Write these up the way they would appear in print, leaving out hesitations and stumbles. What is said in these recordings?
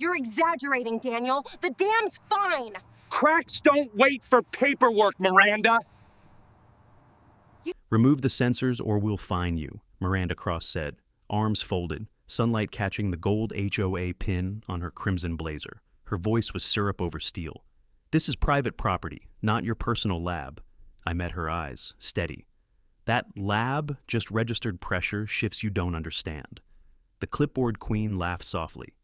You're exaggerating, Daniel. The dam's fine. Cracks don't wait for paperwork, Miranda. Remove the sensors or we'll fine you, Miranda Cross said, arms folded, sunlight catching the gold HOA pin on her crimson blazer. Her voice was syrup over steel. This is private property, not your personal lab. I met her eyes, steady. That lab just registered pressure shifts you don't understand. The clipboard queen laughed softly.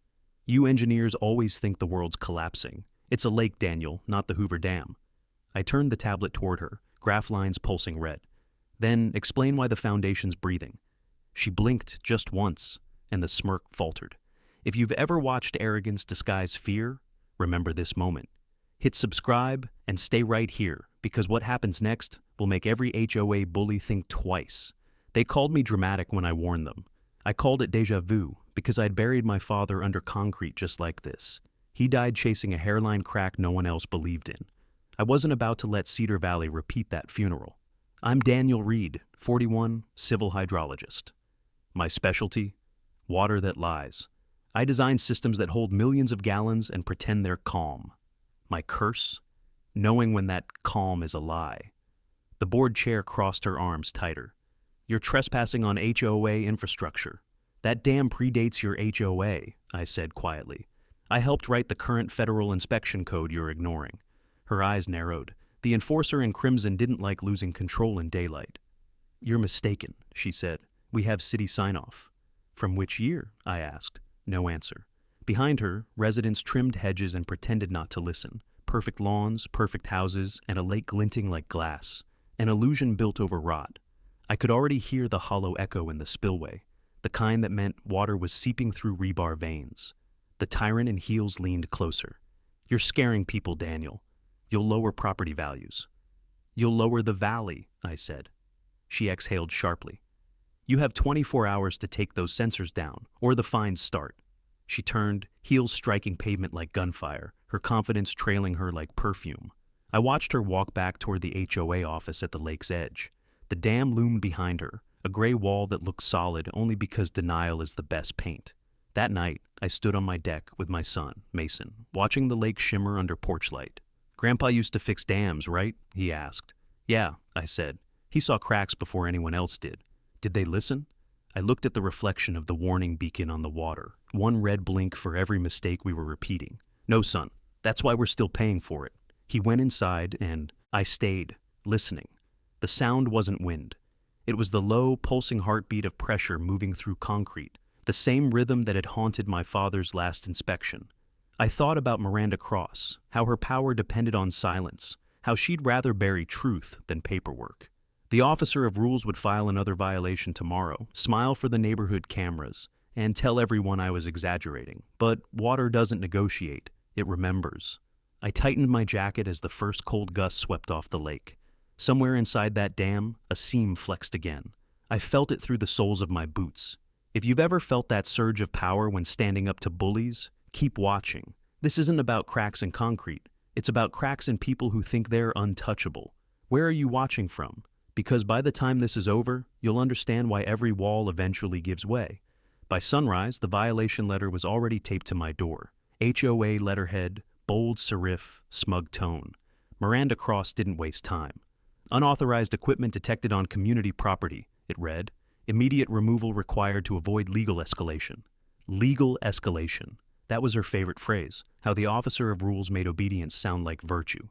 You engineers always think the world's collapsing. It's a lake, Daniel, not the Hoover Dam. I turned the tablet toward her, graph lines pulsing red. Then explain why the foundation's breathing. She blinked just once, and the smirk faltered. If you've ever watched arrogance disguise fear, remember this moment. Hit subscribe and stay right here, because what happens next will make every HOA bully think twice. They called me dramatic when I warned them. I called it déjà vu because I'd buried my father under concrete just like this. He died chasing a hairline crack no one else believed in. I wasn't about to let Cedar Valley repeat that funeral. I'm Daniel Reed, 41, civil hydrologist. My specialty? Water that lies. I design systems that hold millions of gallons and pretend they're calm. My curse? Knowing when that calm is a lie. The board chair crossed her arms tighter. You're trespassing on HOA infrastructure. That dam predates your HOA, I said quietly. I helped write the current federal inspection code you're ignoring. Her eyes narrowed. The enforcer in crimson didn't like losing control in daylight. You're mistaken, she said. We have city sign-off. From which year? I asked. No answer. Behind her, residents trimmed hedges and pretended not to listen. Perfect lawns, perfect houses, and a lake glinting like glass. An illusion built over rot. I could already hear the hollow echo in the spillway, the kind that meant water was seeping through rebar veins. The tyrant in heels leaned closer. You're scaring people, Daniel. You'll lower property values. You'll lower the valley, I said. She exhaled sharply. You have 24 hours to take those sensors down, or the fines start. She turned, heels striking pavement like gunfire, her confidence trailing her like perfume. I watched her walk back toward the HOA office at the lake's edge. The dam loomed behind her, a gray wall that looked solid only because denial is the best paint. That night, I stood on my deck with my son, Mason, watching the lake shimmer under porch light. Grandpa used to fix dams, right? He asked. Yeah, I said. He saw cracks before anyone else did. Did they listen? I looked at the reflection of the warning beacon on the water, one red blink for every mistake we were repeating. No, son, that's why we're still paying for it. He went inside and I stayed, listening. The sound wasn't wind. It was the low, pulsing heartbeat of pressure moving through concrete, the same rhythm that had haunted my father's last inspection. I thought about Miranda Cross, how her power depended on silence, how she'd rather bury truth than paperwork. The officer of rules would file another violation tomorrow, smile for the neighborhood cameras, and tell everyone I was exaggerating. But water doesn't negotiate, it remembers. I tightened my jacket as the first cold gust swept off the lake. Somewhere inside that dam, a seam flexed again. I felt it through the soles of my boots. If you've ever felt that surge of power when standing up to bullies, keep watching. This isn't about cracks in concrete. It's about cracks in people who think they're untouchable. Where are you watching from? Because by the time this is over, you'll understand why every wall eventually gives way. By sunrise, the violation letter was already taped to my door. HOA letterhead, bold serif, smug tone. Miranda Cross didn't waste time. Unauthorized equipment detected on community property, it read. Immediate removal required to avoid legal escalation. Legal escalation. That was her favorite phrase, how the officer of rules made obedience sound like virtue.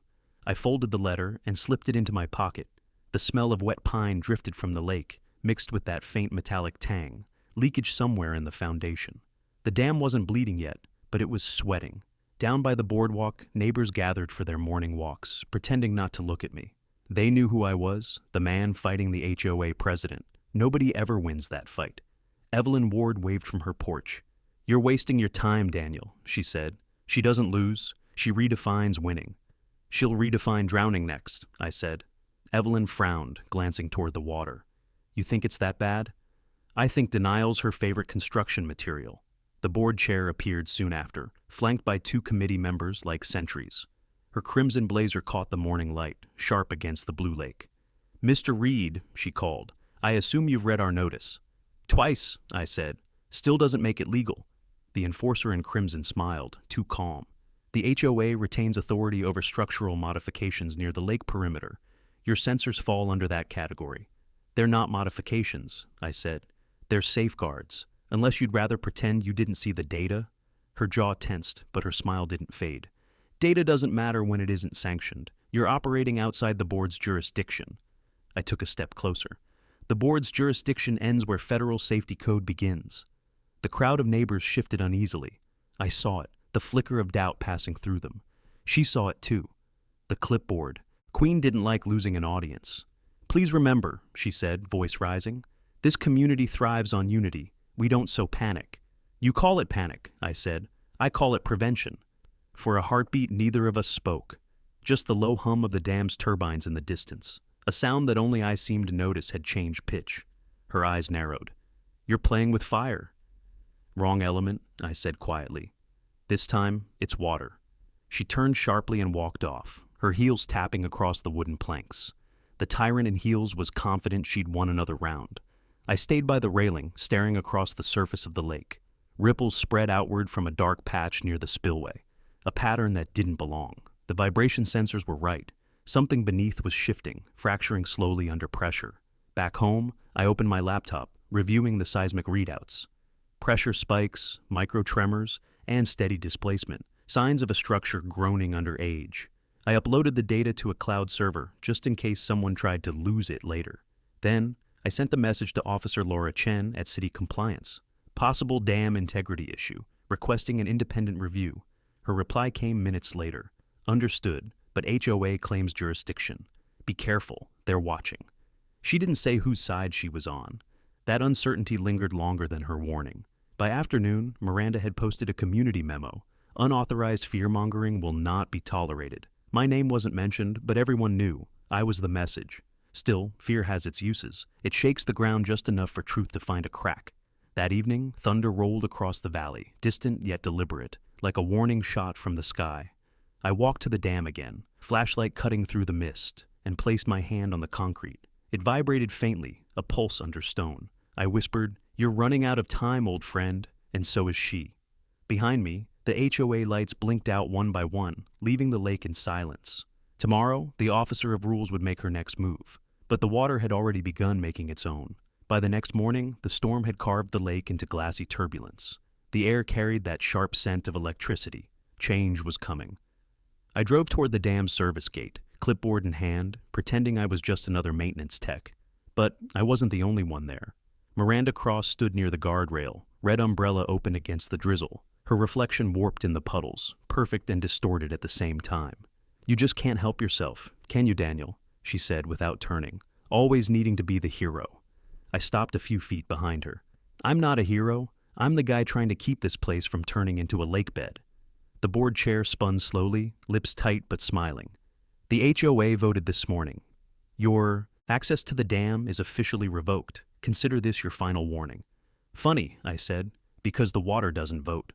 I folded the letter and slipped it into my pocket. The smell of wet pine drifted from the lake, mixed with that faint metallic tang, leakage somewhere in the foundation. The dam wasn't bleeding yet, but it was sweating. Down by the boardwalk, neighbors gathered for their morning walks, pretending not to look at me. They knew who I was, the man fighting the HOA president. Nobody ever wins that fight. Evelyn Ward waved from her porch. You're wasting your time, Daniel, she said. She doesn't lose. She redefines winning. She'll redefine drowning next, I said. Evelyn frowned, glancing toward the water. You think it's that bad? I think denial's her favorite construction material. The board chair appeared soon after, flanked by 2 committee members like sentries. Her crimson blazer caught the morning light, sharp against the blue lake. Mr. Reed, she called, I assume you've read our notice. Twice, I said. Still doesn't make it legal. The enforcer in crimson smiled, too calm. The HOA retains authority over structural modifications near the lake perimeter. Your sensors fall under that category. They're not modifications, I said. They're safeguards. Unless you'd rather pretend you didn't see the data. Her jaw tensed, but her smile didn't fade. Data doesn't matter when it isn't sanctioned. You're operating outside the board's jurisdiction. I took a step closer. The board's jurisdiction ends where federal safety code begins. The crowd of neighbors shifted uneasily. I saw it, the flicker of doubt passing through them. She saw it too. The clipboard. Queen didn't like losing an audience. Please remember, she said, voice rising. This community thrives on unity. We don't sow panic. You call it panic, I said. I call it prevention. For a heartbeat, neither of us spoke. Just the low hum of the dam's turbines in the distance. A sound that only I seemed to notice had changed pitch. Her eyes narrowed. You're playing with fire. Wrong element, I said quietly. This time, it's water. She turned sharply and walked off, her heels tapping across the wooden planks. The tyrant in heels was confident she'd won another round. I stayed by the railing, staring across the surface of the lake. Ripples spread outward from a dark patch near the spillway, a pattern that didn't belong. The vibration sensors were right. Something beneath was shifting, fracturing slowly under pressure. Back home, I opened my laptop, reviewing the seismic readouts. Pressure spikes, micro-tremors, and steady displacement, signs of a structure groaning under age. I uploaded the data to a cloud server, just in case someone tried to lose it later. Then, I sent a message to Officer Laura Chen at City Compliance. Possible dam integrity issue, requesting an independent review. Her reply came minutes later. Understood, but HOA claims jurisdiction. Be careful, they're watching. She didn't say whose side she was on. That uncertainty lingered longer than her warning. By afternoon, Miranda had posted a community memo. Unauthorized fear-mongering will not be tolerated. My name wasn't mentioned, but everyone knew. I was the message. Still, fear has its uses. It shakes the ground just enough for truth to find a crack. That evening, thunder rolled across the valley, distant yet deliberate, like a warning shot from the sky. I walked to the dam again, flashlight cutting through the mist, and placed my hand on the concrete. It vibrated faintly, a pulse under stone. I whispered, "You're running out of time, old friend," and so is she. Behind me, the HOA lights blinked out one by one, leaving the lake in silence. Tomorrow, the officer of rules would make her next move. But the water had already begun making its own. By the next morning, the storm had carved the lake into glassy turbulence. The air carried that sharp scent of electricity. Change was coming. I drove toward the dam's service gate, clipboard in hand, pretending I was just another maintenance tech. But I wasn't the only one there. Miranda Cross stood near the guardrail, red umbrella open against the drizzle, her reflection warped in the puddles, perfect and distorted at the same time. "You just can't help yourself, can you, Daniel?" she said without turning, always needing to be the hero. I stopped a few feet behind her. "I'm not a hero. I'm the guy trying to keep this place from turning into a lake bed." The board chair spun slowly, lips tight but smiling. "The HOA voted this morning. Your access to the dam is officially revoked. Consider this your final warning." "Funny," I said, "because the water doesn't vote."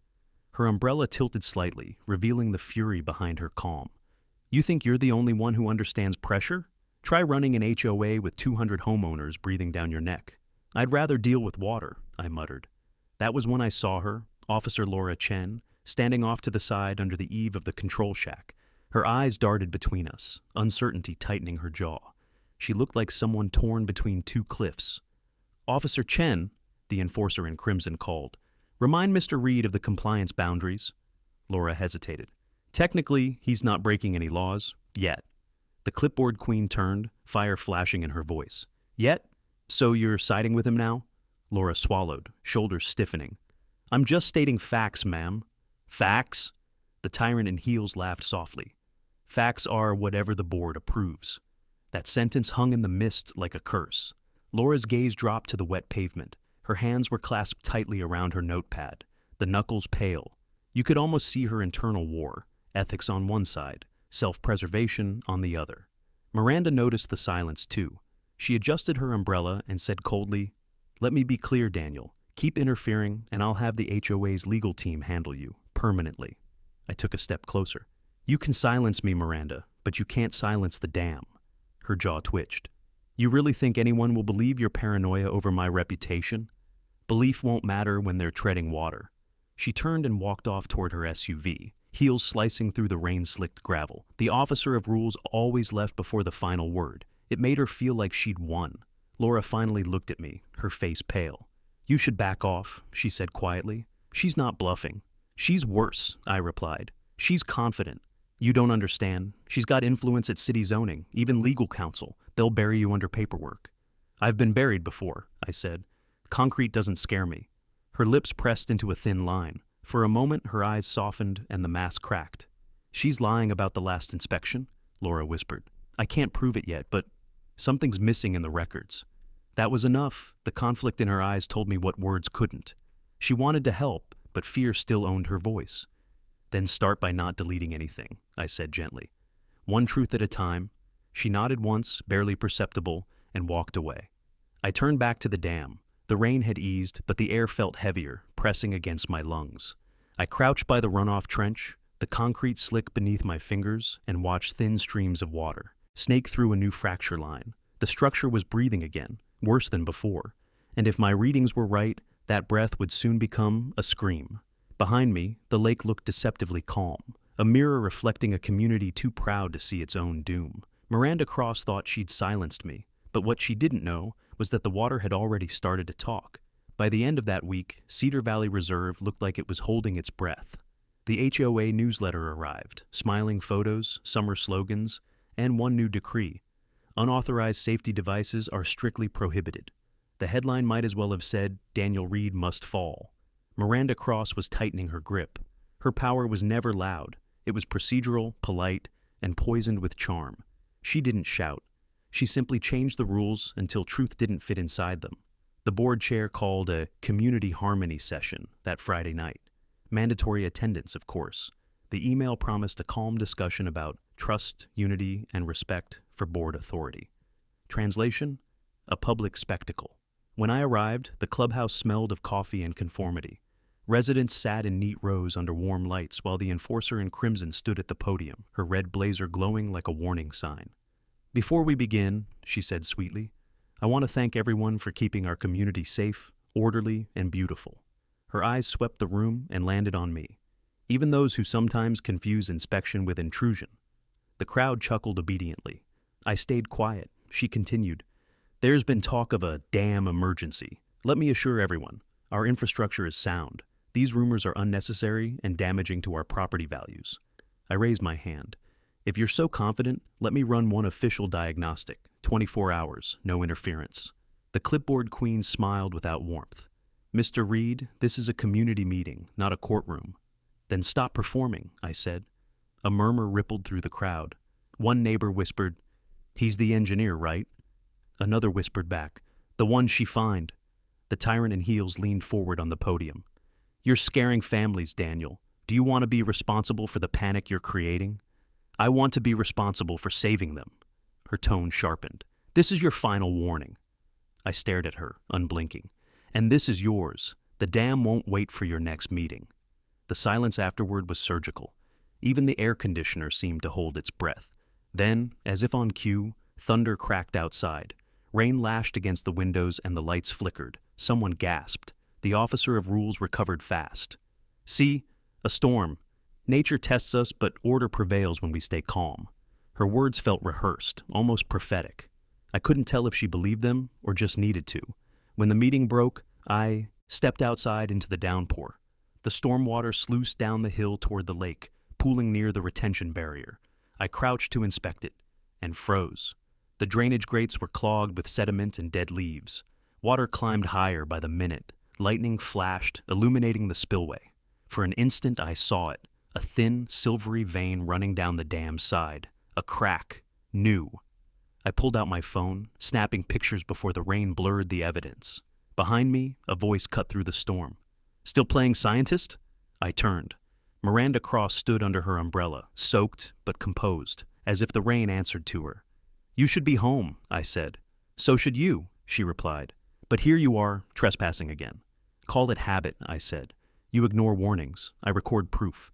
Her umbrella tilted slightly, revealing the fury behind her calm. "You think you're the only one who understands pressure? Try running an HOA with 200 homeowners breathing down your neck." "I'd rather deal with water," I muttered. That was when I saw her, Officer Laura Chen, standing off to the side under the eave of the control shack. Her eyes darted between us, uncertainty tightening her jaw. She looked like someone torn between two cliffs. "Officer Chen," the enforcer in crimson called, "remind Mr. Reed of the compliance boundaries." Laura hesitated. "Technically, he's not breaking any laws, yet." The clipboard queen turned, fire flashing in her voice. "Yet? So you're siding with him now?" Laura swallowed, shoulders stiffening. "I'm just stating facts, ma'am." "Facts?" The tyrant in heels laughed softly. "Facts are whatever the board approves." That sentence hung in the mist like a curse. Laura's gaze dropped to the wet pavement. Her hands were clasped tightly around her notepad, the knuckles pale. You could almost see her internal war, ethics on one side, self-preservation on the other. Miranda noticed the silence too. She adjusted her umbrella and said coldly, "Let me be clear, Daniel. Keep interfering and I'll have the HOA's legal team handle you, permanently." I took a step closer. "You can silence me, Miranda, but you can't silence the dam." Her jaw twitched. "You really think anyone will believe your paranoia over my reputation? Belief won't matter when they're treading water." She turned and walked off toward her SUV, heels slicing through the rain-slicked gravel. The officer of rules always left before the final word. It made her feel like she'd won. Laura finally looked at me, her face pale. "You should back off," she said quietly. "She's not bluffing." "She's worse," I replied. "She's confident. You don't understand. She's got influence at city zoning, even legal counsel. They'll bury you under paperwork." "I've been buried before," I said. "Concrete doesn't scare me." Her lips pressed into a thin line. For a moment, her eyes softened and the mask cracked. "She's lying about the last inspection," Laura whispered. "I can't prove it yet, but something's missing in the records." That was enough. The conflict in her eyes told me what words couldn't. She wanted to help, but fear still owned her voice. "Then start by not deleting anything," I said gently. "One truth at a time." She nodded once, barely perceptible, and walked away. I turned back to the dam. The rain had eased, but the air felt heavier, pressing against my lungs. I crouched by the runoff trench, the concrete slick beneath my fingers, and watched thin streams of water snake through a new fracture line. The structure was breathing again, worse than before, and if my readings were right, that breath would soon become a scream. Behind me, the lake looked deceptively calm, a mirror reflecting a community too proud to see its own doom. Miranda Cross thought she'd silenced me, but what she didn't know was that the water had already started to talk. By the end of that week, Cedar Valley Reserve looked like it was holding its breath. The HOA newsletter arrived, smiling photos, summer slogans, and one new decree. Unauthorized safety devices are strictly prohibited. The headline might as well have said, "Daniel Reed must fall." Miranda Cross was tightening her grip. Her power was never loud. It was procedural, polite, and poisoned with charm. She didn't shout. She simply changed the rules until truth didn't fit inside them. The board chair called a community harmony session that Friday night. Mandatory attendance, of course. The email promised a calm discussion about trust, unity, and respect for board authority. Translation: a public spectacle. When I arrived, the clubhouse smelled of coffee and conformity. Residents sat in neat rows under warm lights while the enforcer in crimson stood at the podium, her red blazer glowing like a warning sign. "Before we begin," she said sweetly, "I want to thank everyone for keeping our community safe, orderly, and beautiful." Her eyes swept the room and landed on me, even those who sometimes confuse inspection with intrusion. The crowd chuckled obediently. I stayed quiet. She continued, "There's been talk of a dam emergency. Let me assure everyone, our infrastructure is sound. These rumors are unnecessary and damaging to our property values." I raised my hand. "If you're so confident, let me run one official diagnostic, 24 hours, no interference." The clipboard queen smiled without warmth. "Mr. Reed, this is a community meeting, not a courtroom." "Then stop performing," I said. A murmur rippled through the crowd. One neighbor whispered, "He's the engineer, right?" Another whispered back, "The one she fined." The tyrant in heels leaned forward on the podium. "You're scaring families, Daniel. Do you want to be responsible for the panic you're creating?" "I want to be responsible for saving them." Her tone sharpened. "This is your final warning." I stared at her, unblinking. "And this is yours. The dam won't wait for your next meeting." The silence afterward was surgical. Even the air conditioner seemed to hold its breath. Then, as if on cue, thunder cracked outside. Rain lashed against the windows and the lights flickered. Someone gasped. The officer of rules recovered fast. "See? A storm. Nature tests us, but order prevails when we stay calm." Her words felt rehearsed, almost prophetic. I couldn't tell if she believed them or just needed to. When the meeting broke, I stepped outside into the downpour. The storm water sluiced down the hill toward the lake, pooling near the retention barrier. I crouched to inspect it, and froze. The drainage grates were clogged with sediment and dead leaves. Water climbed higher by the minute. Lightning flashed, illuminating the spillway. For an instant I saw it, a thin, silvery vein running down the dam's side. A crack. New. I pulled out my phone, snapping pictures before the rain blurred the evidence. Behind me, a voice cut through the storm. "Still playing scientist?" I turned. Miranda Cross stood under her umbrella, soaked but composed, as if the rain answered to her. "You should be home," I said. "So should you," she replied. "But here you are, trespassing again." "Call it habit," I said. "You ignore warnings. I record proof."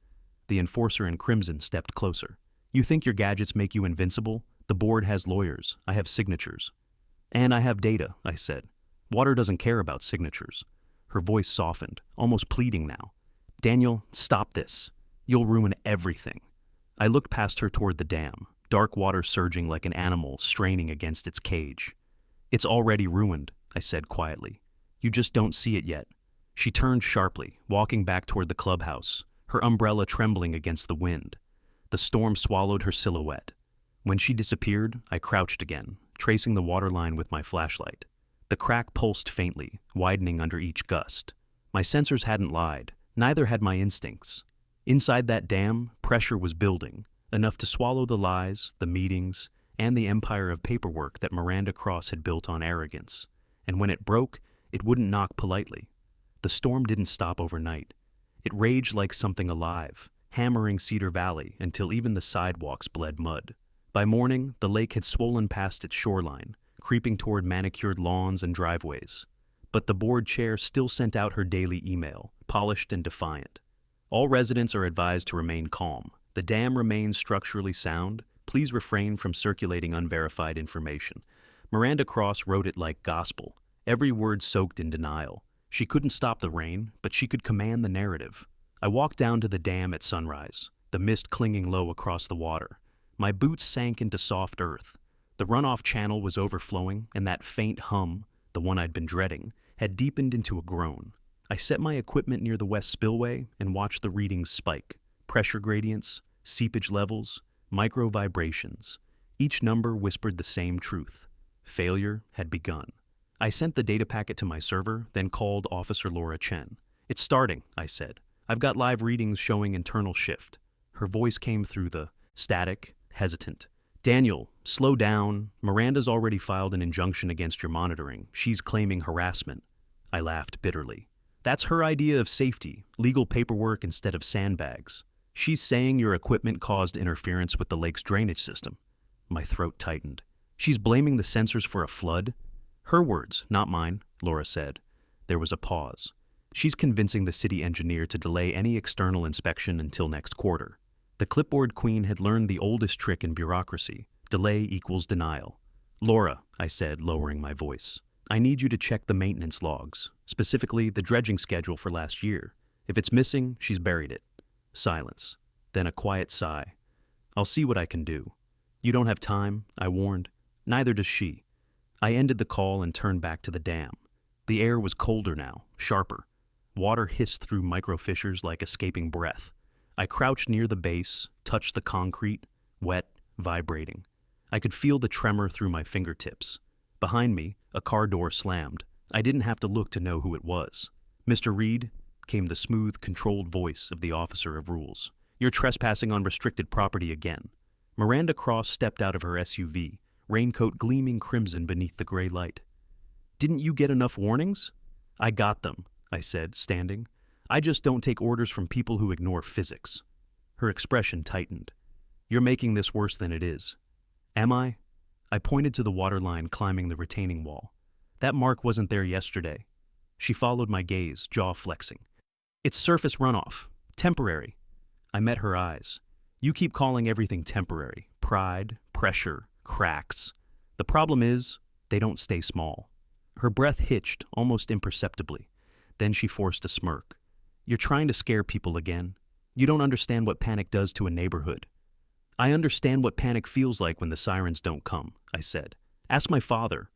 The enforcer in crimson stepped closer. "You think your gadgets make you invincible? The board has lawyers. I have signatures." "And I have data," I said. "Water doesn't care about signatures." Her voice softened, almost pleading now. Daniel, stop this. You'll ruin everything. I looked past her toward the dam, dark water surging like an animal straining against its cage. It's already ruined, I said quietly. You just don't see it yet. She turned sharply, walking back toward the clubhouse, her umbrella trembling against the wind. The storm swallowed her silhouette. When she disappeared, I crouched again, tracing the waterline with my flashlight. The crack pulsed faintly, widening under each gust. My sensors hadn't lied, neither had my instincts. Inside that dam, pressure was building, enough to swallow the lies, the meetings, and the empire of paperwork that Miranda Cross had built on arrogance. And when it broke, it wouldn't knock politely. The storm didn't stop overnight. It raged like something alive, hammering Cedar Valley until even the sidewalks bled mud. By morning, the lake had swollen past its shoreline, creeping toward manicured lawns and driveways. But the board chair still sent out her daily email, polished and defiant. All residents are advised to remain calm. The dam remains structurally sound. Please refrain from circulating unverified information. Miranda Cross wrote it like gospel, every word soaked in denial. She couldn't stop the rain, but she could command the narrative. I walked down to the dam at sunrise, the mist clinging low across the water. My boots sank into soft earth. The runoff channel was overflowing, and that faint hum, the one I'd been dreading, had deepened into a groan. I set my equipment near the west spillway and watched the readings spike. Pressure gradients, seepage levels, micro vibrations. Each number whispered the same truth. Failure had begun. I sent the data packet to my server, then called Officer Laura Chen. It's starting, I said. I've got live readings showing internal shift. Her voice came through the static, hesitant. Daniel, slow down. Miranda's already filed an injunction against your monitoring. She's claiming harassment. I laughed bitterly. That's her idea of safety, legal paperwork instead of sandbags. She's saying your equipment caused interference with the lake's drainage system. My throat tightened. She's blaming the sensors for a flood? Her words, not mine, Laura said. There was a pause. She's convincing the city engineer to delay any external inspection until next quarter. The clipboard queen had learned the oldest trick in bureaucracy. Delay equals denial. Laura, I said, lowering my voice, I need you to check the maintenance logs, specifically the dredging schedule for last year. If it's missing, she's buried it. Silence. Then a quiet sigh. I'll see what I can do. You don't have time, I warned. Neither does she. I ended the call and turned back to the dam. The air was colder now, sharper. Water hissed through micro-fissures like escaping breath. I crouched near the base, touched the concrete, wet, vibrating. I could feel the tremor through my fingertips. Behind me, a car door slammed. I didn't have to look to know who it was. Mr. Reed, came the smooth, controlled voice of the officer of rules. You're trespassing on restricted property again. Miranda Cross stepped out of her SUV, raincoat gleaming crimson beneath the gray light. Didn't you get enough warnings? I got them, I said, standing. I just don't take orders from people who ignore physics. Her expression tightened. You're making this worse than it is. Am I? I pointed to the waterline climbing the retaining wall. That mark wasn't there yesterday. She followed my gaze, jaw flexing. It's surface runoff. Temporary. I met her eyes. You keep calling everything temporary. Pride, pressure, cracks. The problem is, they don't stay small. Her breath hitched, almost imperceptibly. Then she forced a smirk. You're trying to scare people again. You don't understand what panic does to a neighborhood. I understand what panic feels like when the sirens don't come, I said. Ask my father.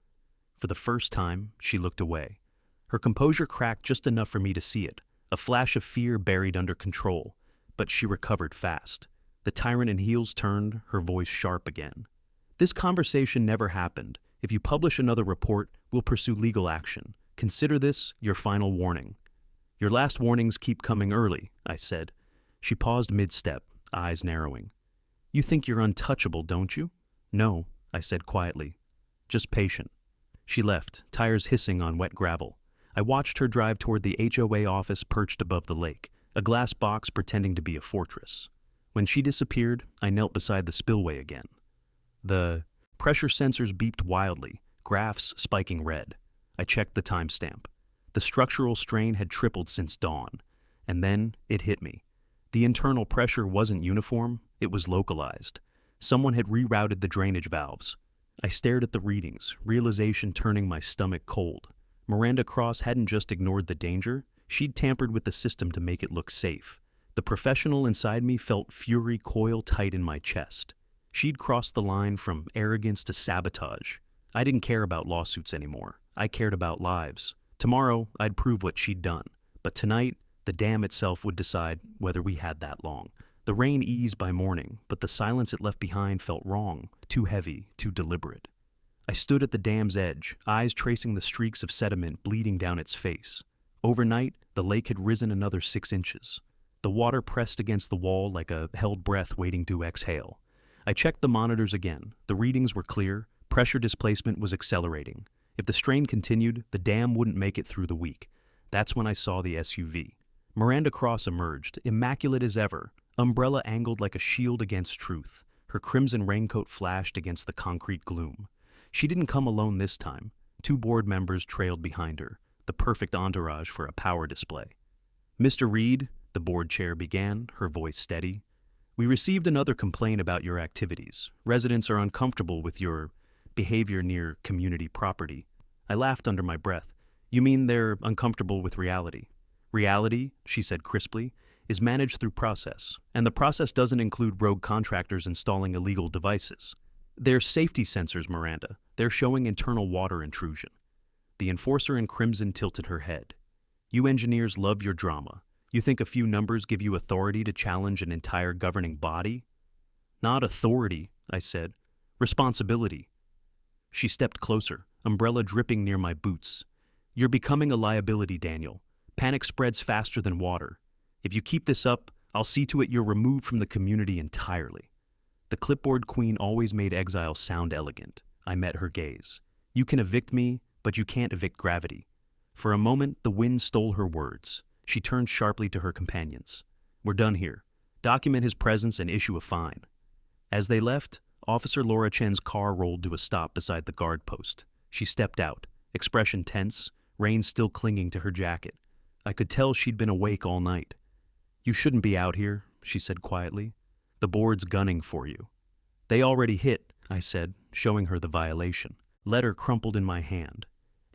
For the first time, she looked away. Her composure cracked just enough for me to see it, a flash of fear buried under control, but she recovered fast. The tyrant in heels turned, her voice sharp again. This conversation never happened. If you publish another report, we'll pursue legal action. Consider this your final warning. Your last warnings keep coming early, I said. She paused mid-step, eyes narrowing. You think you're untouchable, don't you? No, I said quietly. Just patient. She left, tires hissing on wet gravel. I watched her drive toward the HOA office perched above the lake, a glass box pretending to be a fortress. When she disappeared, I knelt beside the spillway again. The pressure sensors beeped wildly, graphs spiking red. I checked the timestamp. The structural strain had tripled since dawn. And then it hit me. The internal pressure wasn't uniform, it was localized. Someone had rerouted the drainage valves. I stared at the readings, realization turning my stomach cold. Miranda Cross hadn't just ignored the danger, She'd tampered with the system to make it look safe. The professional inside me felt fury coil tight in my chest. She'd crossed the line from arrogance to sabotage. I didn't care about lawsuits anymore. I cared about lives. Tomorrow, I'd prove what she'd done. But tonight, the dam itself would decide whether we had that long. The rain eased by morning, but the silence it left behind felt wrong, too heavy, too deliberate. I stood at the dam's edge, eyes tracing the streaks of sediment bleeding down its face. Overnight, the lake had risen another 6 inches. The water pressed against the wall like a held breath waiting to exhale. I checked the monitors again. The readings were clear. Pressure displacement was accelerating. If the strain continued, the dam wouldn't make it through the week. That's when I saw the SUV. Miranda Cross emerged, immaculate as ever, umbrella angled like a shield against truth. Her crimson raincoat flashed against the concrete gloom. She didn't come alone this time. 2 board members trailed behind her, the perfect entourage for a power display. "Mr. Reed," the board chair began, her voice steady, "we received another complaint about your activities. Residents are uncomfortable with your behavior near community property." I laughed under my breath. "You mean they're uncomfortable with reality?" "Reality," she said crisply, "is managed through process, and the process doesn't include rogue contractors installing illegal devices. They're safety sensors, Miranda. They're showing internal water intrusion." The enforcer in crimson tilted her head. "You engineers love your drama. You think a few numbers give you authority to challenge an entire governing body?" "Not authority," I said. "Responsibility." She stepped closer, umbrella dripping near my boots. "You're becoming a liability, Daniel. Panic spreads faster than water. If you keep this up, I'll see to it you're removed from the community entirely." The clipboard queen always made exile sound elegant. I met her gaze. "You can evict me, but you can't evict gravity." For a moment, the wind stole her words. She turned sharply to her companions. "We're done here. Document his presence and issue a fine." As they left, Officer Laura Chen's car rolled to a stop beside the guard post. She stepped out, expression tense, rain still clinging to her jacket. I could tell she'd been awake all night. "You shouldn't be out here," she said quietly. "The board's gunning for you." "They already hit," I said, showing her the violation. Letter crumpled in my hand.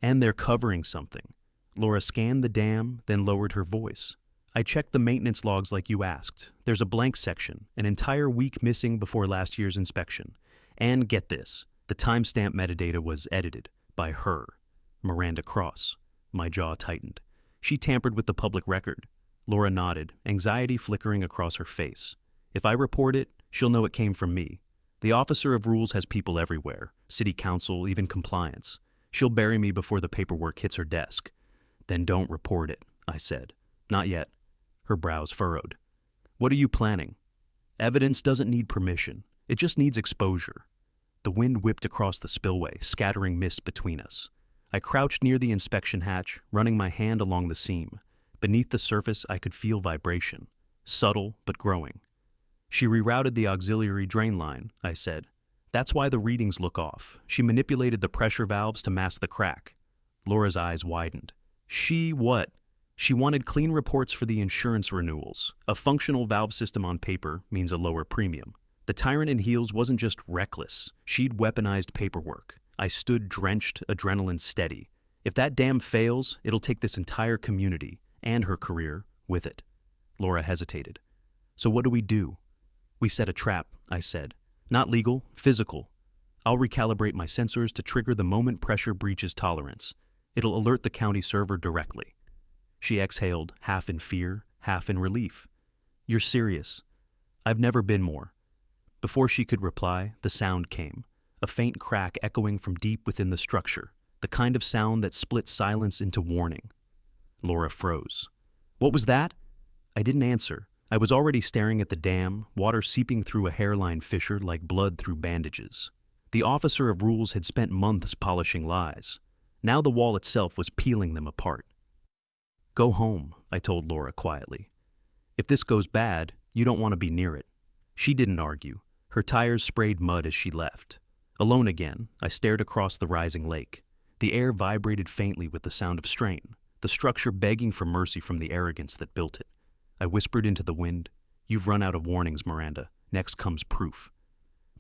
"And they're covering something." Laura scanned the dam, then lowered her voice. "I checked the maintenance logs like you asked. There's a blank section, an entire week missing before last year's inspection. And get this, the timestamp metadata was edited by her, Miranda Cross." My jaw tightened. "She tampered with the public record." Laura nodded, anxiety flickering across her face. "If I report it, she'll know it came from me. The officer of rules has people everywhere, city council, even compliance. She'll bury me before the paperwork hits her desk." "Then don't report it," I said. "Not yet." Her brows furrowed. "What are you planning?" "Evidence doesn't need permission. It just needs exposure." The wind whipped across the spillway, scattering mist between us. I crouched near the inspection hatch, running my hand along the seam. Beneath the surface, I could feel vibration, subtle but growing. "She rerouted the auxiliary drain line," I said. "That's why the readings look off. She manipulated the pressure valves to mask the crack." Laura's eyes widened. "She what?" "She wanted clean reports for the insurance renewals. A functional valve system on paper means a lower premium. The tyrant in heels wasn't just reckless. She'd weaponized paperwork. I stood drenched, adrenaline steady. If that dam fails, it'll take this entire community, and her career, with it." Laura hesitated. "So what do we do?" "We set a trap," I said. "Not legal, physical. I'll recalibrate my sensors to trigger the moment pressure breaches tolerance. It'll alert the county server directly." She exhaled, half in fear, half in relief. "You're serious?" "I've never been more." Before she could reply, the sound came, a faint crack echoing from deep within the structure, the kind of sound that split silence into warning. Laura froze. "What was that?" I didn't answer. I was already staring at the dam, water seeping through a hairline fissure like blood through bandages. The officer of rules had spent months polishing lies. Now the wall itself was peeling them apart. "Go home," I told Laura quietly. "If this goes bad, you don't want to be near it." She didn't argue. Her tires sprayed mud as she left. Alone again, I stared across the rising lake. The air vibrated faintly with the sound of strain, the structure begging for mercy from the arrogance that built it. I whispered into the wind, "You've run out of warnings, Miranda. Next comes proof."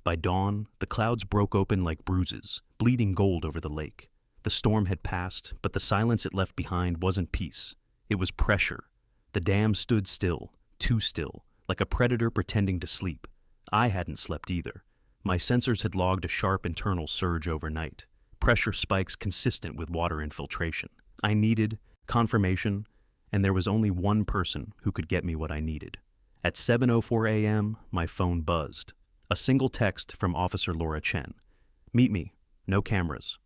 By dawn, the clouds broke open like bruises, bleeding gold over the lake. The storm had passed, but the silence it left behind wasn't peace. It was pressure. The dam stood still, too still, like a predator pretending to sleep. I hadn't slept either. My sensors had logged a sharp internal surge overnight. Pressure spikes consistent with water infiltration. I needed confirmation, and there was only one person who could get me what I needed. At 7:04 a.m., my phone buzzed. A single text from Officer Laura Chen. "Meet me. No cameras."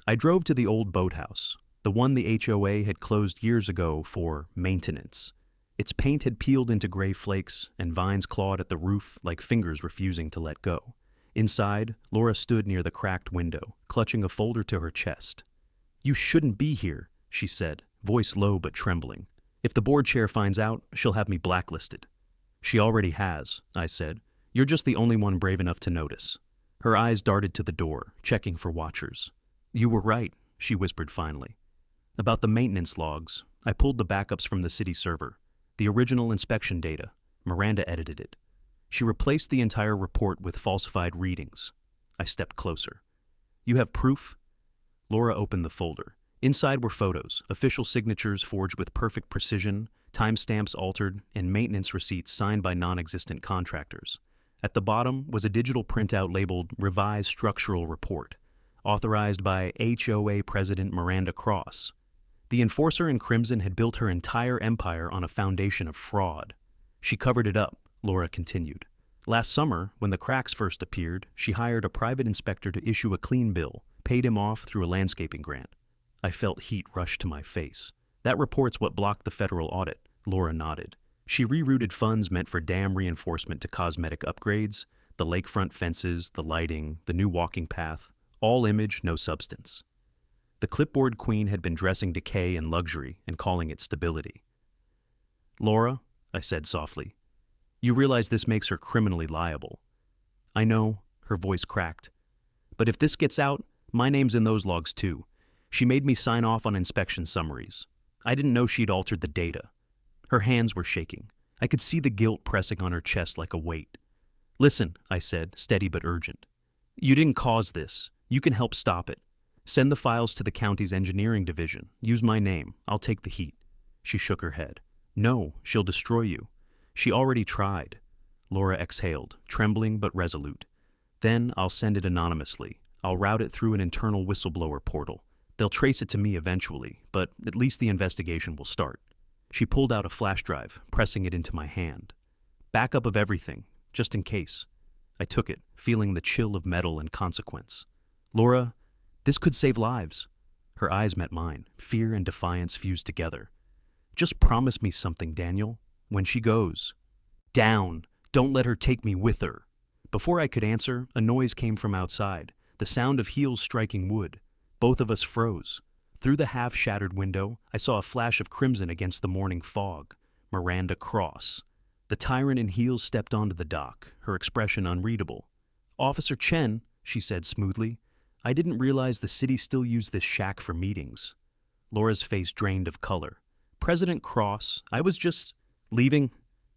I drove to the old boathouse, the one the HOA had closed years ago for maintenance. Its paint had peeled into gray flakes, and vines clawed at the roof like fingers refusing to let go. Inside, Laura stood near the cracked window, clutching a folder to her chest. "You shouldn't be here," she said, voice low but trembling. "If the board chair finds out, she'll have me blacklisted." "She already has," I said. "You're just the only one brave enough to notice." Her eyes darted to the door, checking for watchers. "You were right," she whispered finally. "About the maintenance logs, I pulled the backups from the city server. The original inspection data. Miranda edited it. She replaced the entire report with falsified readings." I stepped closer. "You have proof?" Laura opened the folder. Inside were photos, official signatures forged with perfect precision, timestamps altered, and maintenance receipts signed by non-existent contractors. At the bottom was a digital printout labeled Revised Structural Report, authorized by HOA President Miranda Cross. The enforcer in crimson had built her entire empire on a foundation of fraud. She covered it up, Laura continued. Last summer, when the cracks first appeared, she hired a private inspector to issue a clean bill, paid him off through a landscaping grant. I felt heat rush to my face. "That report's what blocked the federal audit," Laura nodded. She rerouted funds meant for dam reinforcement to cosmetic upgrades, the lakefront fences, the lighting, the new walking path, all image, no substance. The clipboard queen had been dressing decay and luxury and calling it stability. "Laura," I said softly, "you realize this makes her criminally liable." "I know," her voice cracked. "But if this gets out, my name's in those logs too. She made me sign off on inspection summaries. I didn't know she'd altered the data." Her hands were shaking. I could see the guilt pressing on her chest like a weight. "Listen," I said, steady but urgent. "You didn't cause this. You can help stop it. Send the files to the county's engineering division. Use my name. I'll take the heat." She shook her head. "No, she'll destroy you. She already tried." Laura exhaled, trembling but resolute. "Then I'll send it anonymously. I'll route it through an internal whistleblower portal. They'll trace it to me eventually, but at least the investigation will start." She pulled out a flash drive, pressing it into my hand. "Backup of everything, just in case." I took it, feeling the chill of metal and consequence. "Laura, this could save lives." Her eyes met mine, fear and defiance fused together. "Just promise me something, Daniel. When she goes." "Down! Don't let her take me with her." Before I could answer, a noise came from outside, the sound of heels striking wood. Both of us froze. Through the half-shattered window, I saw a flash of crimson against the morning fog. Miranda Cross. The tyrant in heels stepped onto the dock, her expression unreadable. "Officer Chen," she said smoothly, "I didn't realize the city still used this shack for meetings." Laura's face drained of color. "President Cross, I was just leaving."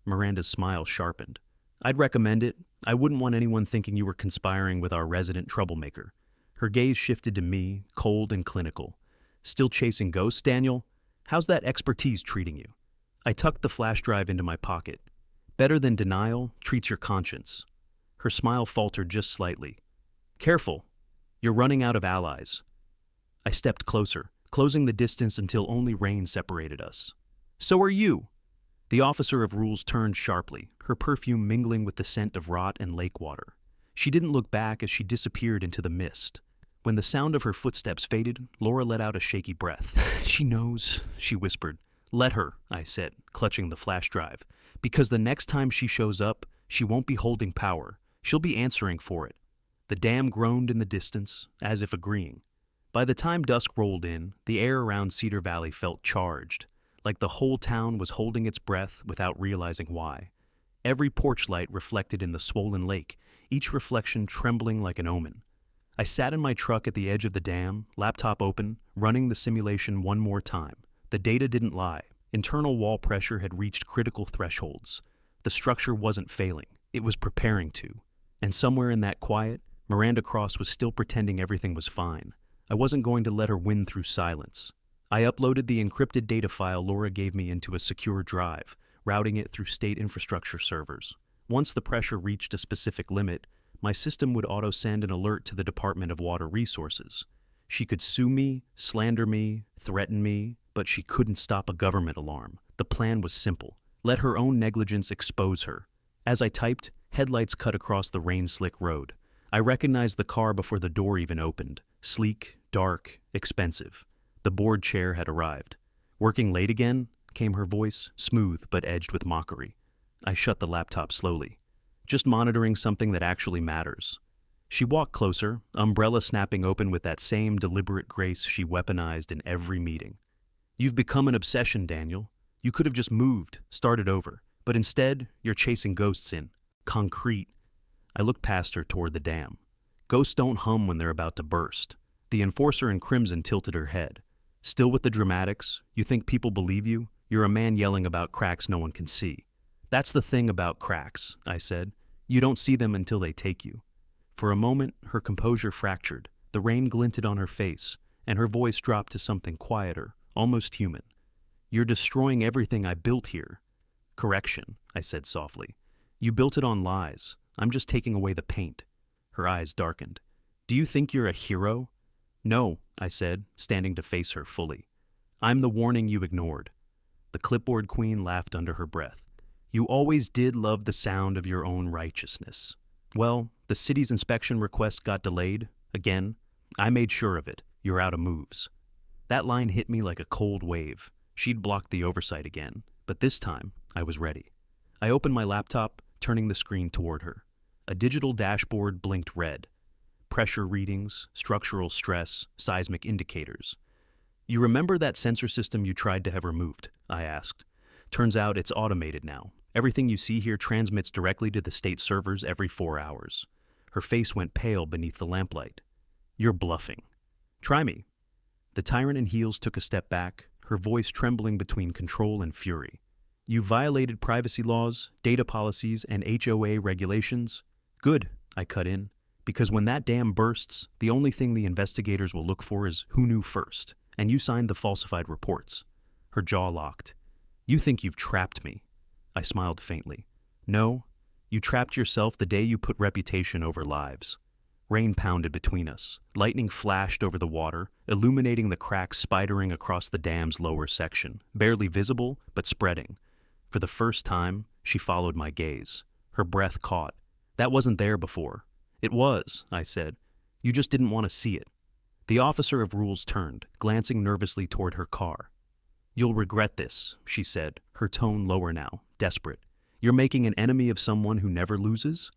Miranda's smile sharpened. "I'd recommend it. I wouldn't want anyone thinking you were conspiring with our resident troublemaker." Her gaze shifted to me, cold and clinical. "Still chasing ghosts, Daniel? How's that expertise treating you?" I tucked the flash drive into my pocket. "Better than denial, treats your conscience." Her smile faltered just slightly. "Careful. You're running out of allies." I stepped closer, closing the distance until only rain separated us. "So are you." The officer of rules turned sharply, her perfume mingling with the scent of rot and lake water. She didn't look back as she disappeared into the mist. When the sound of her footsteps faded, Laura let out a shaky breath. "She knows," she whispered. "Let her," I said, clutching the flash drive. "Because the next time she shows up, she won't be holding power. She'll be answering for it." The dam groaned in the distance, as if agreeing. By the time dusk rolled in, the air around Cedar Valley felt charged, like the whole town was holding its breath without realizing why. Every porch light reflected in the swollen lake, each reflection trembling like an omen. I sat in my truck at the edge of the dam, laptop open, running the simulation one more time. The data didn't lie. Internal wall pressure had reached critical thresholds. The structure wasn't failing. It was preparing to. And somewhere in that quiet, Miranda Cross was still pretending everything was fine. I wasn't going to let her win through silence. I uploaded the encrypted data file Laura gave me into a secure drive, routing it through state infrastructure servers. Once the pressure reached a specific limit, my system would auto-send an alert to the Department of Water Resources. She could sue me, slander me, threaten me, but she couldn't stop a government alarm. The plan was simple. Let her own negligence expose her. As I typed, headlights cut across the rain-slick road. I recognized the car before the door even opened. Sleek, dark, expensive. The board chair had arrived. "Working late again?" came her voice, smooth but edged with mockery. I shut the laptop slowly. "Just monitoring something that actually matters." She walked closer, umbrella snapping open with that same deliberate grace she weaponized in every meeting. "You've become an obsession, Daniel. You could have just moved, started over, but instead, you're chasing ghosts in concrete." I looked past her toward the dam. Ghosts don't hum when they're about to burst. The enforcer in crimson tilted her head. "Still with the dramatics? You think people believe you? You're a man yelling about cracks no one can see." "That's the thing about cracks," I said. "You don't see them until they take you." For a moment, her composure fractured. The rain glinted on her face, and her voice dropped to something quieter, almost human. "You're destroying everything I built here." "Correction," I said softly. "You built it on lies. I'm just taking away the paint." Her eyes darkened. "Do you think you're a hero?" "No," I said, standing to face her fully. "I'm the warning you ignored." The clipboard queen laughed under her breath. "You always did love the sound of your own righteousness. Well, the city's inspection request got delayed. Again. I made sure of it. You're out of moves." That line hit me like a cold wave. She'd blocked the oversight again, but this time, I was ready. I opened my laptop, turning the screen toward her. A digital dashboard blinked red. Pressure readings, structural stress, seismic indicators. "You remember that sensor system you tried to have removed?" I asked. "Turns out it's automated now. Everything you see here transmits directly to the state servers every 4 hours." Her face went pale beneath the lamplight. "You're bluffing." "Try me." The tyrant in heels took a step back, her voice trembling between control and fury. "You violated privacy laws, data policies, and HOA regulations." "Good," I cut in, "because when that dam bursts, the only thing the investigators will look for is who knew first, and you signed the falsified reports." Her jaw locked. "You think you've trapped me." I smiled faintly. "No, you trapped yourself the day you put reputation over lives." Rain pounded between us. Lightning flashed over the water, illuminating the cracks spidering across the dam's lower section, barely visible, but spreading. For the first time, she followed my gaze. Her breath caught. "That wasn't there before." "It was," I said. "You just didn't want to see it." The officer of rules turned, glancing nervously toward her car. "You'll regret this," she said, her tone lower now, desperate. "You're making an enemy of someone who never loses?"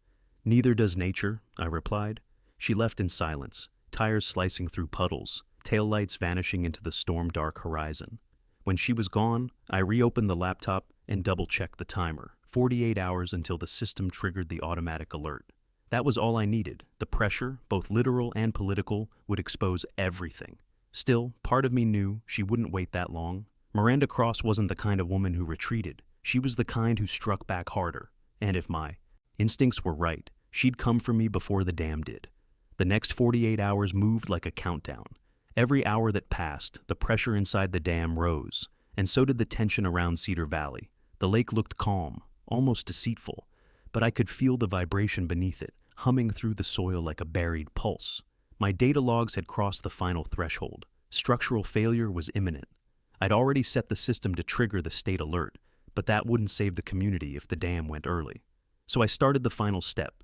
"Neither does nature," I replied. She left in silence, tires slicing through puddles, taillights vanishing into the storm-dark horizon. When she was gone, I reopened the laptop and double-checked the timer, 48 hours until the system triggered the automatic alert. That was all I needed. The pressure, both literal and political, would expose everything. Still, part of me knew she wouldn't wait that long. Miranda Cross wasn't the kind of woman who retreated. She was the kind who struck back harder. And if my instincts were right, she'd come for me before the dam did. The next 48 hours moved like a countdown. Every hour that passed, the pressure inside the dam rose, and so did the tension around Cedar Valley. The lake looked calm, almost deceitful, but I could feel the vibration beneath it, humming through the soil like a buried pulse. My data logs had crossed the final threshold. Structural failure was imminent. I'd already set the system to trigger the state alert, but that wouldn't save the community if the dam went early. So I started the final step,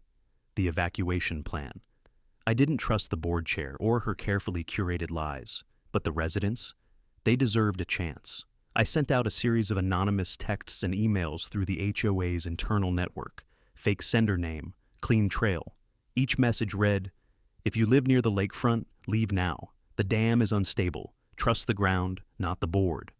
the evacuation plan. I didn't trust the board chair or her carefully curated lies, but the residents, they deserved a chance. I sent out a series of anonymous texts and emails through the HOA's internal network, fake sender name, clean trail. Each message read, "If you live near the lakefront, leave now. The dam is unstable. Trust the ground, not the board."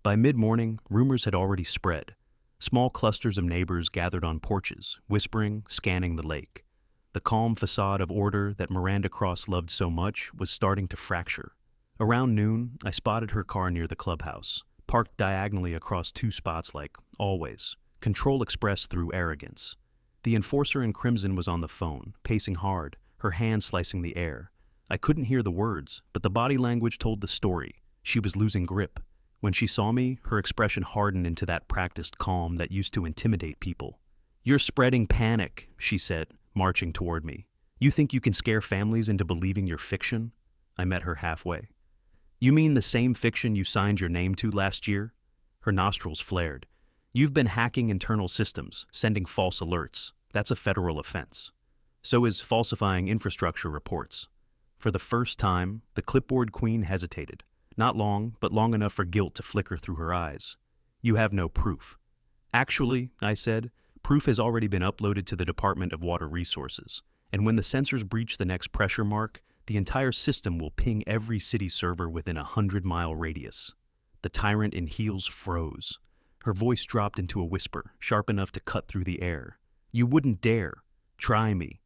By mid-morning, rumors had already spread. Small clusters of neighbors gathered on porches, whispering, scanning the lake. The calm facade of order that Miranda Cross loved so much was starting to fracture. Around noon, I spotted her car near the clubhouse, parked diagonally across 2 spots like always. Control expressed through arrogance. The enforcer in crimson was on the phone, pacing hard, her hand slicing the air. I couldn't hear the words, but the body language told the story. She was losing grip. When she saw me, her expression hardened into that practiced calm that used to intimidate people. "You're spreading panic," she said, marching toward me. "You think you can scare families into believing your fiction?" I met her halfway. "You mean the same fiction you signed your name to last year?" Her nostrils flared. "You've been hacking internal systems, sending false alerts. That's a federal offense. So is falsifying infrastructure reports." For the first time, the clipboard queen hesitated. Not long, but long enough for guilt to flicker through her eyes. "You have no proof." "Actually," I said, "proof has already been uploaded to the Department of Water Resources, and when the sensors breach the next pressure mark, the entire system will ping every city server within a 100-mile radius." The tyrant in heels froze. Her voice dropped into a whisper, sharp enough to cut through the air. "You wouldn't dare. Try me."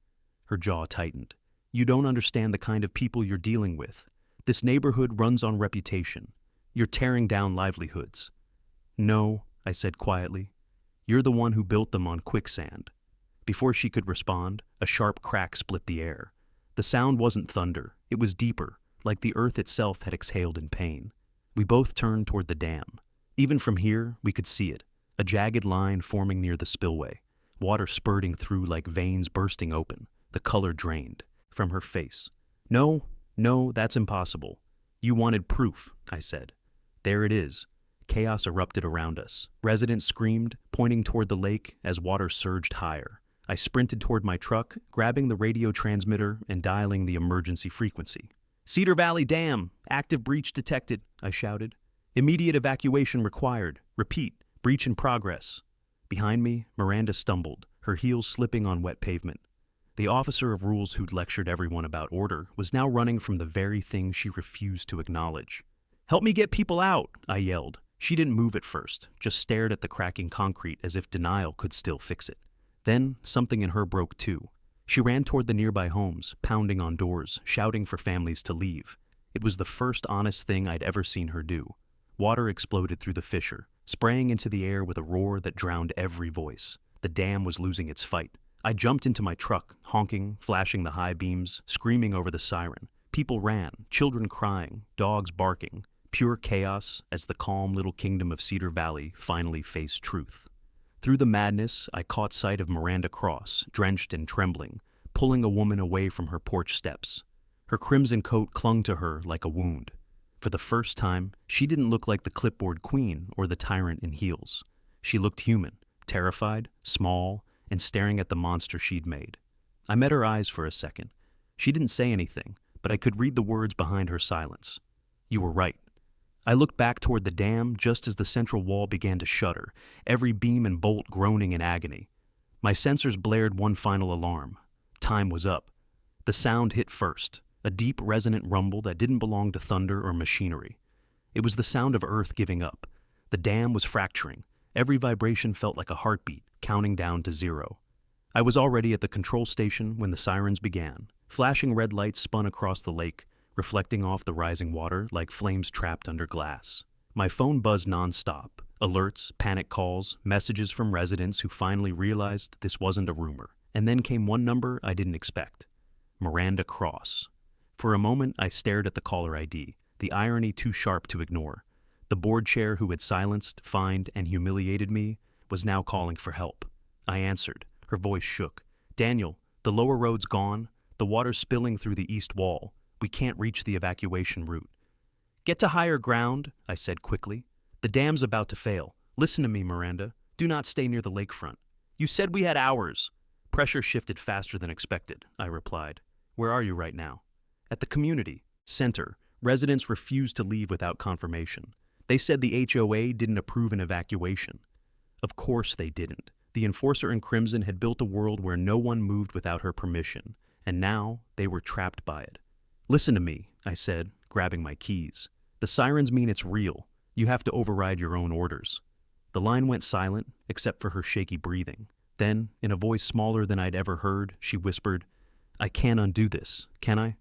Her jaw tightened. "You don't understand the kind of people you're dealing with. This neighborhood runs on reputation. You're tearing down livelihoods." "No," I said quietly. "You're the one who built them on quicksand." Before she could respond, a sharp crack split the air. The sound wasn't thunder. It was deeper, like the earth itself had exhaled in pain. We both turned toward the dam. Even from here, we could see it, a jagged line forming near the spillway, water spurting through like veins bursting open, the color drained from her face. No, that's impossible. You wanted proof," I said. "There it is." Chaos erupted around us. Residents screamed, pointing toward the lake as water surged higher. I sprinted toward my truck, grabbing the radio transmitter and dialing the emergency frequency. "Cedar Valley Dam! Active breach detected," I shouted. "Immediate evacuation required. Repeat, breach in progress." Behind me, Miranda stumbled, her heels slipping on wet pavement. The officer of rules who'd lectured everyone about order was now running from the very thing she refused to acknowledge. "Help me get people out," I yelled. She didn't move at first, just stared at the cracking concrete as if denial could still fix it. Then something in her broke too. She ran toward the nearby homes, pounding on doors, shouting for families to leave. It was the first honest thing I'd ever seen her do. Water exploded through the fissure, spraying into the air with a roar that drowned every voice. The dam was losing its fight. I jumped into my truck, honking, flashing the high beams, screaming over the siren. People ran, children crying, dogs barking. Pure chaos as the calm little kingdom of Cedar Valley finally faced truth. Through the madness, I caught sight of Miranda Cross, drenched and trembling, pulling a woman away from her porch steps. Her crimson coat clung to her like a wound. For the first time, she didn't look like the clipboard queen or the tyrant in heels. She looked human, terrified, small, and staring at the monster she'd made. I met her eyes for a second. She didn't say anything, but I could read the words behind her silence. "You were right." I looked back toward the dam just as the central wall began to shudder, every beam and bolt groaning in agony. My sensors blared one final alarm. Time was up. The sound hit first, a deep, resonant rumble that didn't belong to thunder or machinery. It was the sound of Earth giving up. The dam was fracturing. Every vibration felt like a heartbeat, counting down to 0. I was already at the control station when the sirens began. Flashing red lights spun across the lake, reflecting off the rising water like flames trapped under glass. My phone buzzed nonstop. Alerts, panic calls, messages from residents who finally realized this wasn't a rumor. And then came one number I didn't expect. Miranda Cross. For a moment, I stared at the caller ID, the irony too sharp to ignore. The board chair who had silenced, fined, and humiliated me was now calling for help. I answered. Her voice shook. "Daniel, the lower road's gone. The water's spilling through the east wall. We can't reach the evacuation route." "Get to higher ground," I said quickly. "The dam's about to fail. Listen to me, Miranda. Do not stay near the lakefront." "You said we had hours." Pressure shifted faster than expected, I replied. "Where are you right now?" "At the community center. Residents refused to leave without confirmation. They said the HOA didn't approve an evacuation." Of course they didn't. The enforcer in crimson had built a world where no one moved without her permission, and now they were trapped by it. "Listen to me," I said, grabbing my keys. "The sirens mean it's real. You have to override your own orders." The line went silent, except for her shaky breathing. Then, in a voice smaller than I'd ever heard, she whispered, "I can't undo this, can I?"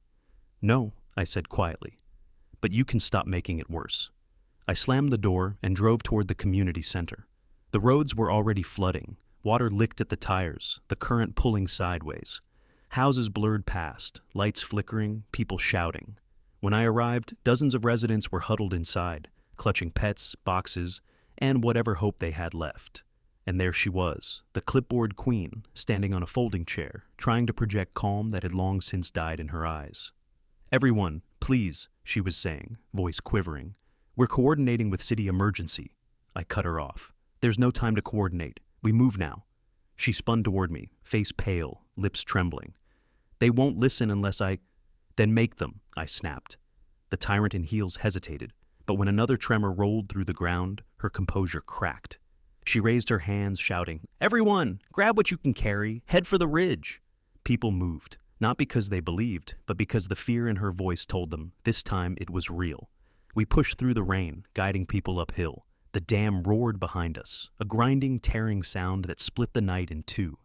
"No," I said quietly. "But you can stop making it worse." I slammed the door and drove toward the community center. The roads were already flooding. Water licked at the tires, the current pulling sideways. Houses blurred past, lights flickering, people shouting. When I arrived, dozens of residents were huddled inside, clutching pets, boxes, and whatever hope they had left. And there she was, the clipboard queen, standing on a folding chair, trying to project calm that had long since died in her eyes. "Everyone, please," she was saying, voice quivering. "We're coordinating with city emergency." I cut her off. "There's no time to coordinate. We move now." She spun toward me, face pale, lips trembling. "They won't listen unless I—" "Then make them," I snapped. The tyrant in heels hesitated, but when another tremor rolled through the ground, her composure cracked. She raised her hands, shouting, "Everyone, grab what you can carry, head for the ridge." People moved, not because they believed, but because the fear in her voice told them this time it was real. We pushed through the rain, guiding people uphill. The dam roared behind us, a grinding, tearing sound that split the night in two.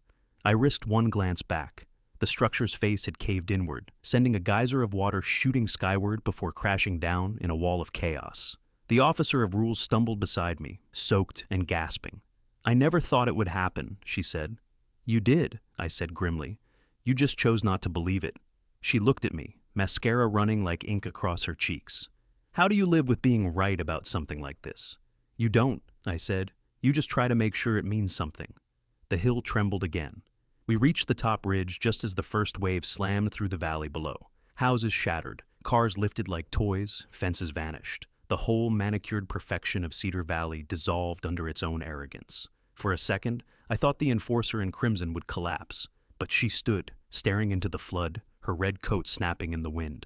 I risked one glance back. The structure's face had caved inward, sending a geyser of water shooting skyward before crashing down in a wall of chaos. The officer of rules stumbled beside me, soaked and gasping. "I never thought it would happen," she said. "You did," I said grimly. "You just chose not to believe it." She looked at me, mascara running like ink across her cheeks. "How do you live with being right about something like this?" "You don't," I said. "You just try to make sure it means something." The hill trembled again. We reached the top ridge just as the first wave slammed through the valley below. Houses shattered, cars lifted like toys, fences vanished. The whole manicured perfection of Cedar Valley dissolved under its own arrogance. For a second, I thought the enforcer in crimson would collapse, but she stood, staring into the flood, her red coat snapping in the wind.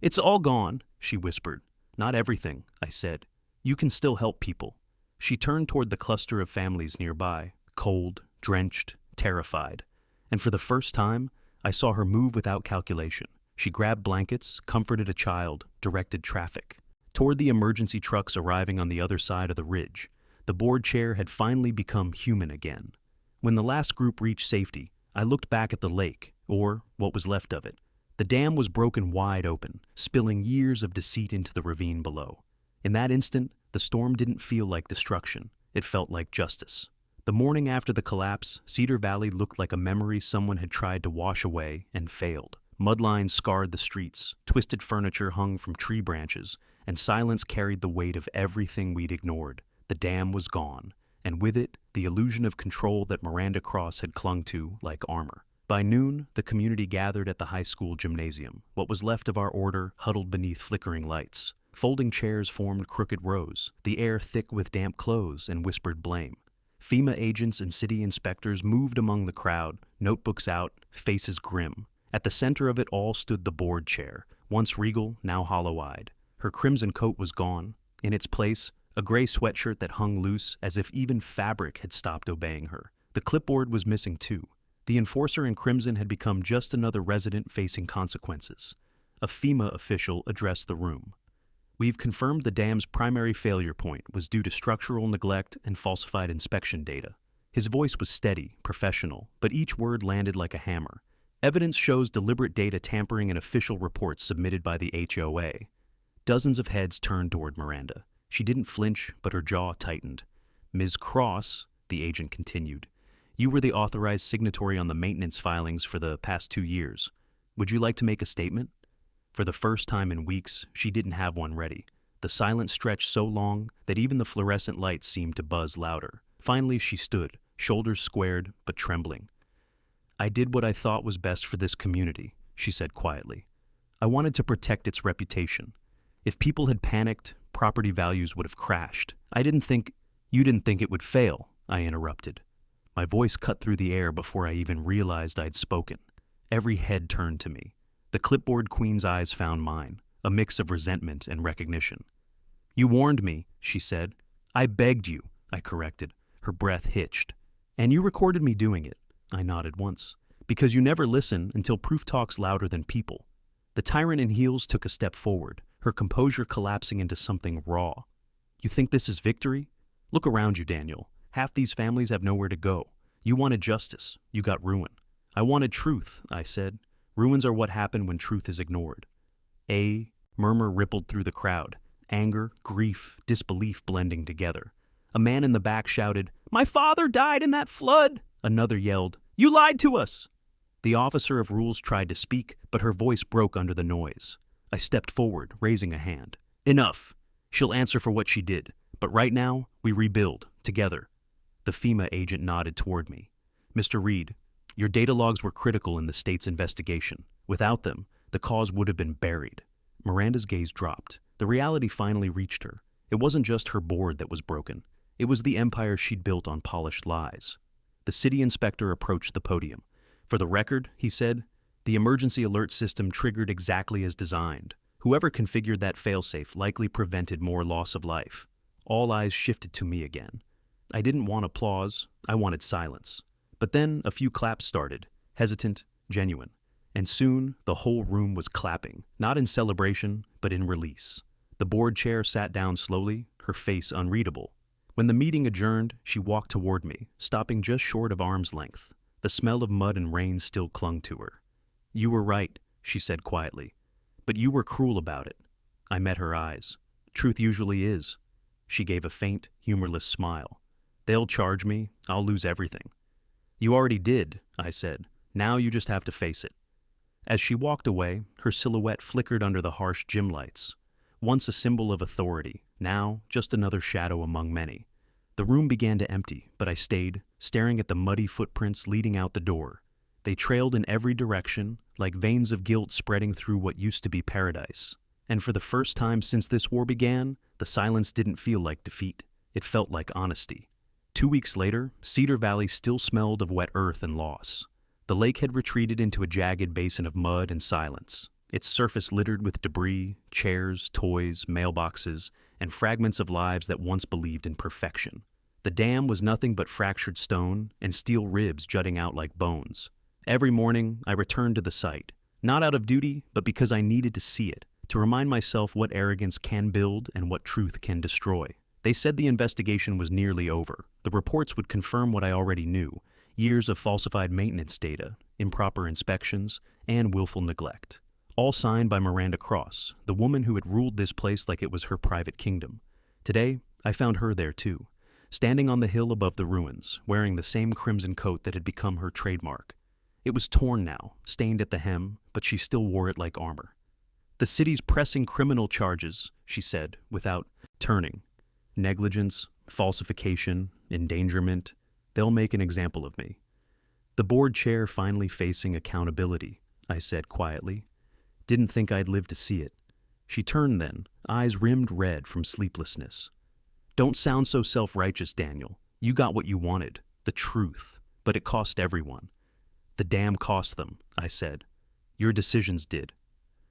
"It's all gone," she whispered. "Not everything," I said. "You can still help people." She turned toward the cluster of families nearby, cold, drenched, terrified. And for the first time, I saw her move without calculation. She grabbed blankets, comforted a child, directed traffic. Toward the emergency trucks arriving on the other side of the ridge, the board chair had finally become human again. When the last group reached safety, I looked back at the lake, or what was left of it. The dam was broken wide open, spilling years of deceit into the ravine below. In that instant, the storm didn't feel like destruction. It felt like justice. The morning after the collapse, Cedar Valley looked like a memory someone had tried to wash away and failed. Mudlines scarred the streets, twisted furniture hung from tree branches, and silence carried the weight of everything we'd ignored. The dam was gone, and with it, the illusion of control that Miranda Cross had clung to like armor. By noon, the community gathered at the high school gymnasium. What was left of our order huddled beneath flickering lights. Folding chairs formed crooked rows, the air thick with damp clothes and whispered blame. FEMA agents and city inspectors moved among the crowd, notebooks out, faces grim. At the center of it all stood the board chair, once regal, now hollow-eyed. Her crimson coat was gone. In its place, a gray sweatshirt that hung loose as if even fabric had stopped obeying her. The clipboard was missing too. The enforcer in crimson had become just another resident facing consequences. A FEMA official addressed the room. "We've confirmed the dam's primary failure point was due to structural neglect and falsified inspection data." His voice was steady, professional, but each word landed like a hammer. "Evidence shows deliberate data tampering in official reports submitted by the HOA." Dozens of heads turned toward Miranda. She didn't flinch, but her jaw tightened. "Ms. Cross," the agent continued, "you were the authorized signatory on the maintenance filings for the past 2 years. Would you like to make a statement?" For the first time in weeks, she didn't have one ready. The silence stretched so long that even the fluorescent lights seemed to buzz louder. Finally, she stood, shoulders squared but trembling. "I did what I thought was best for this community," she said quietly. "I wanted to protect its reputation. If people had panicked, property values would have crashed. You didn't think it would fail," I interrupted. My voice cut through the air before I even realized I'd spoken. Every head turned to me. The clipboard queen's eyes found mine, a mix of resentment and recognition. "You warned me," she said. "I begged you," I corrected. Her breath hitched. "And you recorded me doing it," I nodded once. "Because you never listen until proof talks louder than people." The tyrant in heels took a step forward, her composure collapsing into something raw. "You think this is victory? Look around you, Daniel. Half these families have nowhere to go. You wanted justice. You got ruin." "I wanted truth," I said. "Ruins are what happen when truth is ignored." A murmur rippled through the crowd, anger, grief, disbelief blending together. A man in the back shouted, "My father died in that flood!" Another yelled, "You lied to us!" The officer of rules tried to speak, but her voice broke under the noise. I stepped forward, raising a hand. Enough. She'll answer for what she did. But right now, we rebuild, together. The FEMA agent nodded toward me. Mr. Reed, your data logs were critical in the state's investigation. Without them, the cause would have been buried. Miranda's gaze dropped. The reality finally reached her. It wasn't just her board that was broken. It was the empire she'd built on polished lies. The city inspector approached the podium. For the record, he said, the emergency alert system triggered exactly as designed. Whoever configured that failsafe likely prevented more loss of life. All eyes shifted to me again. I didn't want applause, I wanted silence. But then a few claps started, hesitant, genuine. And soon, the whole room was clapping, not in celebration, but in release. The board chair sat down slowly, her face unreadable. When the meeting adjourned, she walked toward me, stopping just short of arm's length. The smell of mud and rain still clung to her. You were right, she said quietly. But you were cruel about it. I met her eyes. Truth usually is. She gave a faint, humorless smile. They'll charge me, I'll lose everything. You already did, I said. Now you just have to face it. As she walked away, her silhouette flickered under the harsh gym lights. Once a symbol of authority, now just another shadow among many. The room began to empty, but I stayed, staring at the muddy footprints leading out the door. They trailed in every direction, like veins of guilt spreading through what used to be paradise. And for the first time since this war began, the silence didn't feel like defeat. It felt like honesty. 2 weeks later, Cedar Valley still smelled of wet earth and loss. The lake had retreated into a jagged basin of mud and silence, its surface littered with debris, chairs, toys, mailboxes, and fragments of lives that once believed in perfection. The dam was nothing but fractured stone and steel ribs jutting out like bones. Every morning, I returned to the site, not out of duty, but because I needed to see it, to remind myself what arrogance can build and what truth can destroy. They said the investigation was nearly over. The reports would confirm what I already knew: years of falsified maintenance data, improper inspections, and willful neglect. All signed by Miranda Cross, the woman who had ruled this place like it was her private kingdom. Today, I found her there too, standing on the hill above the ruins, wearing the same crimson coat that had become her trademark. It was torn now, stained at the hem, but she still wore it like armor. The city's pressing criminal charges, she said, without turning. Negligence, falsification, endangerment, they'll make an example of me. The board chair finally facing accountability, I said quietly. Didn't think I'd live to see it. She turned then, eyes rimmed red from sleeplessness. Don't sound so self-righteous, Daniel. You got what you wanted, the truth, but it cost everyone. The dam cost them, I said. Your decisions did.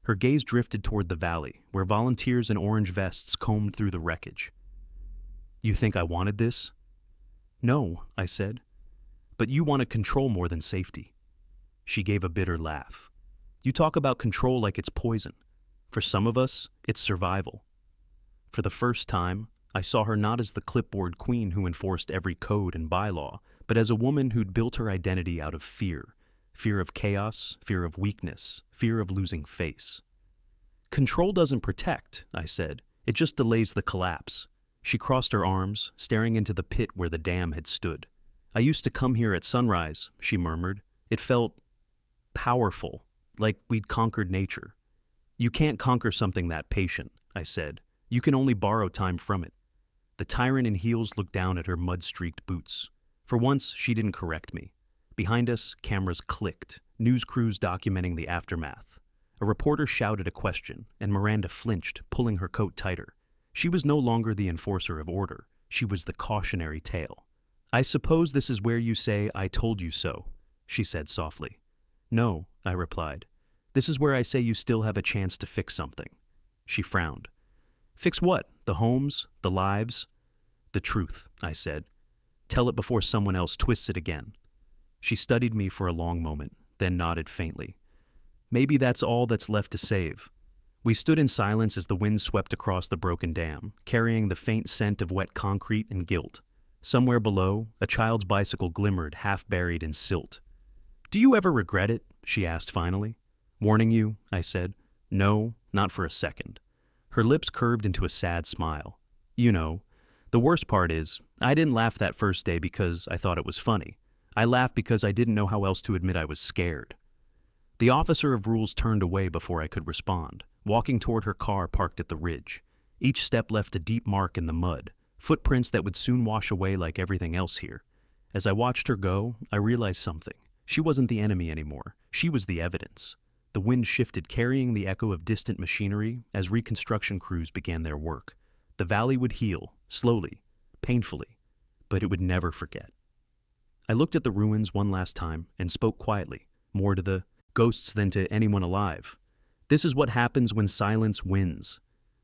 Her gaze drifted toward the valley, where volunteers in orange vests combed through the wreckage. You think I wanted this? No, I said. But you wanted control more than safety. She gave a bitter laugh. You talk about control like it's poison. For some of us, it's survival. For the first time, I saw her not as the clipboard queen who enforced every code and bylaw, but as a woman who'd built her identity out of fear. Fear of chaos, fear of weakness, fear of losing face. Control doesn't protect, I said. It just delays the collapse. She crossed her arms, staring into the pit where the dam had stood. I used to come here at sunrise, she murmured. It felt powerful, like we'd conquered nature. You can't conquer something that patient, I said. You can only borrow time from it. The tyrant in heels looked down at her mud-streaked boots. For once, she didn't correct me. Behind us, cameras clicked, news crews documenting the aftermath. A reporter shouted a question, and Miranda flinched, pulling her coat tighter. She was no longer the enforcer of order. She was the cautionary tale. I suppose this is where you say, I told you so, she said softly. No, I replied. This is where I say you still have a chance to fix something. She frowned. Fix what? The homes? The lives? The truth, I said. Tell it before someone else twists it again. She studied me for a long moment, then nodded faintly. Maybe that's all that's left to save. We stood in silence as the wind swept across the broken dam, carrying the faint scent of wet concrete and guilt. Somewhere below, a child's bicycle glimmered, half buried in silt. Do you ever regret it? She asked finally. Warning you, I said. No, not for a second. Her lips curved into a sad smile. You know, the worst part is, I didn't laugh that first day because I thought it was funny. I laughed because I didn't know how else to admit I was scared. The officer of rules turned away before I could respond, walking toward her car parked at the ridge. Each step left a deep mark in the mud, footprints that would soon wash away like everything else here. As I watched her go, I realized something. She wasn't the enemy anymore. She was the evidence. The wind shifted, carrying the echo of distant machinery as reconstruction crews began their work. The valley would heal, slowly, painfully, but it would never forget. I looked at the ruins one last time and spoke quietly, more to the ghosts than to anyone alive. This is what happens when silence wins.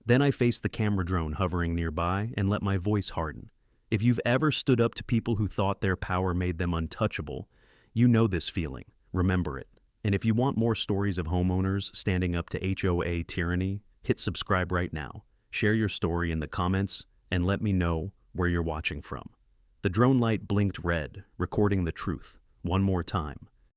Then I faced the camera drone hovering nearby and let my voice harden. If you've ever stood up to people who thought their power made them untouchable, you know this feeling. Remember it. And if you want more stories of homeowners standing up to HOA tyranny, hit subscribe right now. Share your story in the comments and let me know where you're watching from. The drone light blinked red, recording the truth. One more time.